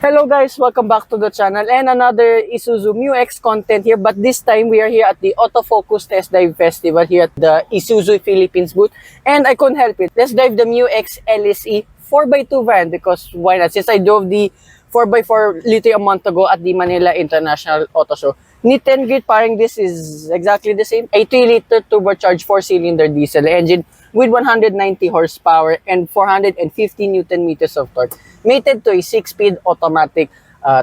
Hello guys, welcome back to the channel and another Isuzu MU-X content here, but this time we are here at the Autofocus Test Drive Festival here at the Isuzu Philippines booth, and I couldn't help it. Let's drive the MU-X LS-E 4x2 van because why not? Since I drove the 4x4 literally a month ago at the Manila International Auto Show. Neat and great pairing, this is exactly the same. A 3-liter turbocharged 4-cylinder diesel engine with 190 horsepower and 450 Newton meters of torque, mated to a 6-speed automatic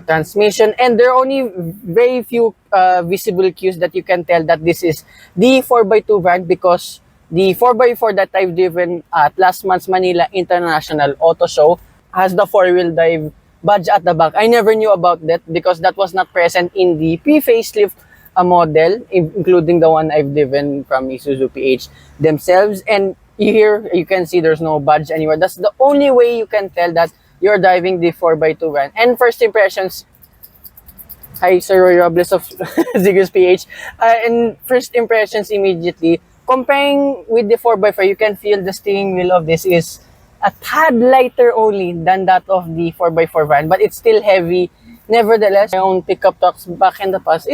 transmission. And there are only very few visible cues that you can tell that this is the 4x2 van because the 4x4 that I've driven at last month's Manila International Auto Show has the 4-wheel drive badge at the back. I never knew about that because that was not present in the pre-facelift model, including the one I've driven from Isuzu PH themselves. And here you can see there's no badge anywhere. That's the only way you can tell that you're driving the 4x2 van. And first impressions, hi Sir Roy Robles of Ziggy's PH. And first impressions immediately, comparing with the 4x4, you can feel the steering wheel of this is a tad lighter only than that of the 4x4 van, but it's still heavy. Nevertheless, my own pickup trucks back in the past,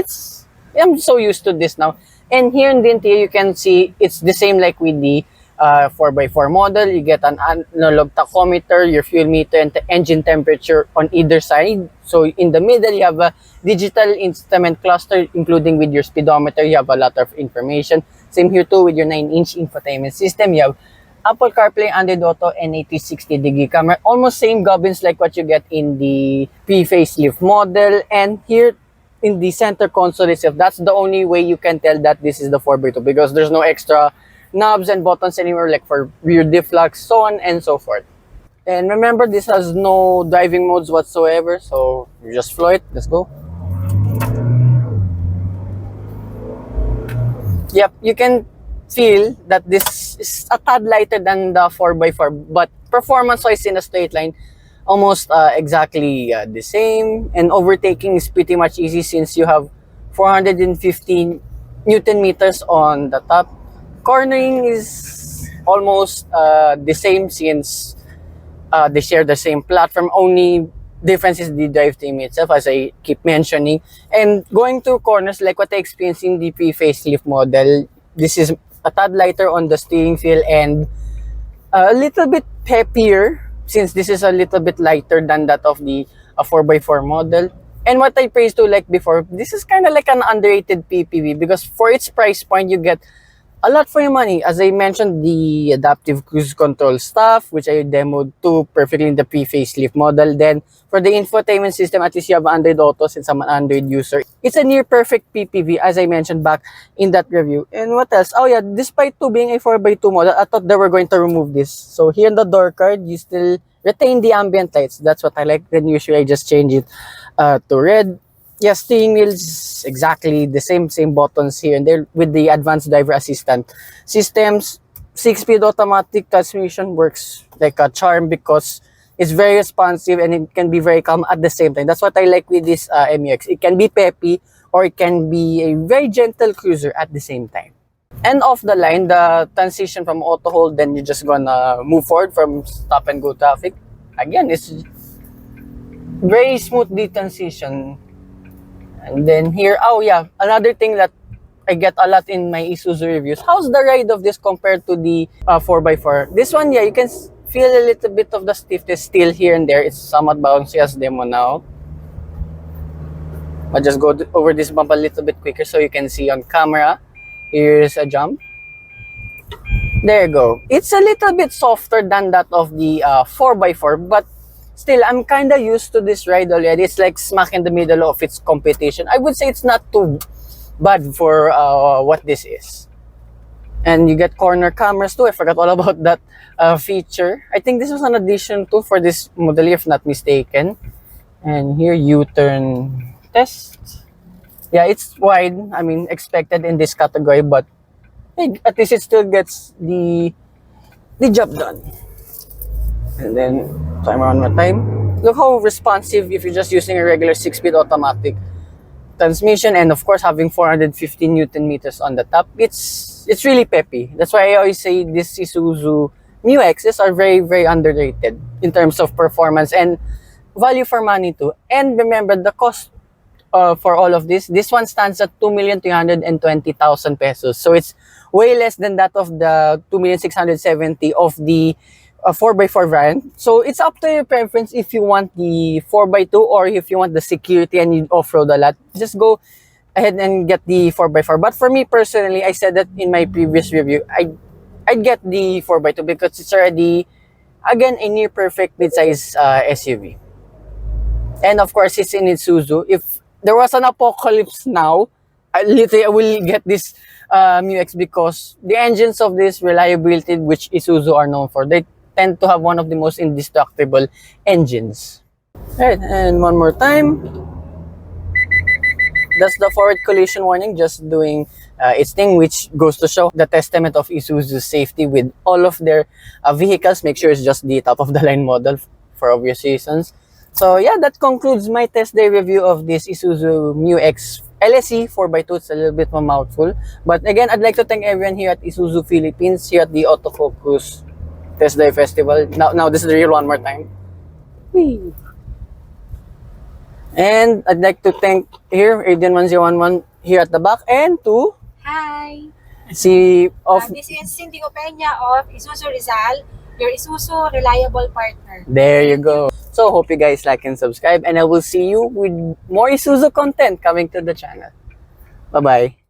I'm so used to this now. And here in the interior, you can see it's the same like with the 4x4 model. You get an analog tachometer, your fuel meter, and the engine temperature on either side. So in the middle, you have a digital instrument cluster, including with your speedometer. You have a lot of information. Same here too with your 9-inch infotainment system. You have Apple CarPlay, Android Auto, and a 360-degree camera. Almost same gubbins like what you get in the pre-facelift model. And here in the center console itself, that's the only way you can tell that this is the 4x2 because there's no extra knobs and buttons anywhere like for rear diff locks, so on and so forth. And remember, this has no driving modes whatsoever, so you just flow it. Let's go. Yep, you can feel that this is a tad lighter than the 4x4, but performance-wise in a straight line, almost exactly the same. And overtaking is pretty much easy since you have 415 Newton meters on the top. Cornering is almost the same since they share the same platform. Only difference is the drive team itself, as I keep mentioning. And going through corners, like what I experienced in the pre-facelift model, this is a tad lighter on the steering wheel and a little bit peppier since this is a little bit lighter than that of the 4x4 model. And what I praised to like before, this is kind of like an underrated PPV because for its price point, you get a lot for your money. As I mentioned, the adaptive cruise control stuff, which I demoed too perfectly in the pre-facelift model. Then for the infotainment system, at least you have Android Auto since I'm an Android user. It's a near perfect PPV, as I mentioned back in that review. And what else? Oh yeah, despite being a 4x2 model, I thought they were going to remove this. So here in the door card, you still retain the ambient lights. That's what I like. Then usually I just change it to red. Yeah, steering wheels exactly the same buttons here and there with the advanced driver assistant systems. 6-speed automatic transmission works like a charm because it's very responsive and it can be very calm at the same time. That's what I like with this MU-X. It can be peppy or it can be a very gentle cruiser at the same time. And off the line, the transition from auto hold, then you're just gonna move forward from stop and go traffic. Again, it's very smooth the transition. And then here, oh yeah, another thing that I get a lot in my Isuzu reviews. How's the ride of this compared to the 4x4? This one, yeah, you can feel a little bit of the stiffness still here and there. It's somewhat bouncy as demo now. I'll just go over this bump a little bit quicker so you can see on camera. Here's a jump. There you go. It's a little bit softer than that of the 4x4, but still, I'm kind of used to this ride already. It's like smack in the middle of its competition. I would say it's not too bad for what this is. And you get corner cameras too. I forgot all about that feature. I think this was an addition too for this model, if not mistaken. And here, U-turn test. Yeah, it's wide. I mean, expected in this category, but hey, at least it still gets the job done. And then timer on my time. Look how responsive if you're just using a regular 6-speed automatic transmission, and of course having 450 Newton meters on the top. It's really peppy. That's why I always say this Isuzu MU-X's are very underrated in terms of performance. And value for money too. And remember, the cost for all of this one stands at 2,320,000 pesos. So it's way less than that of the 2,670,000 of the 4x4 variant. So it's up to your preference if you want the 4x2 or if you want the security and you off-road a lot. Just go ahead and get the 4x4. But for me personally, I said that in my previous review, I'd get the 4x2 because it's already, again, a near perfect midsize SUV. And of course, it's in Isuzu. If there was an apocalypse now, I will get this MU-X because the engines of this reliability, which Isuzu are known for, they tend to have one of the most indestructible engines. Right, and one more time. That's the forward collision warning, just doing its thing, which goes to show the testament of Isuzu's safety with all of their vehicles. Make sure it's just the top of the line model for obvious reasons. So yeah, that concludes my test day review of this Isuzu MU-X LS-E 4x2. It's a little bit of a mouthful. But again, I'd like to thank everyone here at Isuzu Philippines, here at the Autofocus Test Drive Festival. Now this is the real one more time. Whee! And I'd like to thank here, Adrian1011 here at the back, and to... Hi! This is Cindy Opeña of Isuzu Rizal, your Isuzu reliable partner. There you go. So hope you guys like and subscribe, and I will see you with more Isuzu content coming to the channel. Bye-bye.